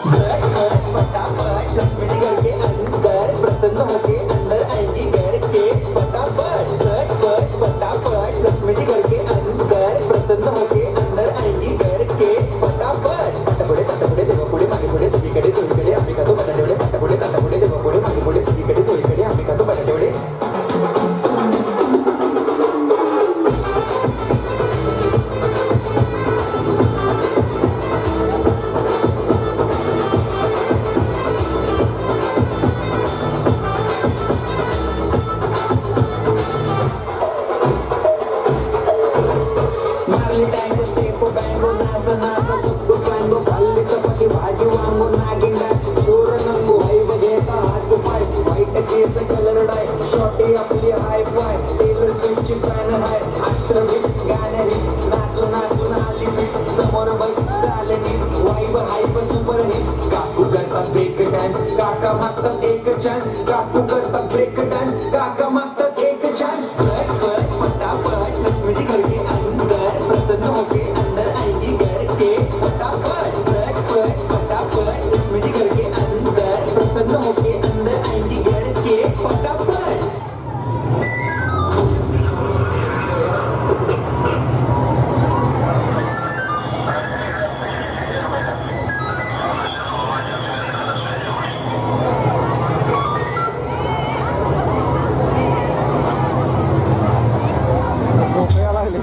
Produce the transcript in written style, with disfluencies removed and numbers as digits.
झटपट फटाफट लक्ष्मी घर के अंदर प्रसन्न होके अंदर आएंगी घर के फटाफट झटपट फटाफट लक्ष्मी घर के अंदर प्रसन्न होके अंदर आएंगी घर के फटाफट पटापुढे ताटापुढे देवापुढे मागे पुढे सगळीकडे चोहीकडे अंबिका तो बटाटेवडे पटापुढे ताटापुढे देवापुढे मागे पुढे सगळीकडे चोहीकडे अंबिका तो बटाटेवडे मारली टँगो टेपो बँगो नाच नाच सुक्को सांगो खाल्ली चपाती भाजी वांगो नागिन डाच चोर नंगो हाईव घेता हात पाय व्हाईट केस कलर डाय शॉटी आपली हाय फाय टेलर स्विफ्टची फॅन हाय अस्त्रविक गाण्या हिट नाचून नाचून आली फिट समोर बघ चाले नीट वाईव हायप सुपर हिट काकू करतात ब्रेक डान्स काका मागतात एक चान्स काकू करतात ब्रेक डान्स काका मागतात एक चान्स झटपट फटाफट लक्ष्मी घर के अंदर प्रसन्न होके अंदर आएंगी घर के फटाफट झटपट फटाफट लक्ष्मी घर के अंदर प्रसन्न होके अंदर आएंगी घर के फटाफट झोपायला लागले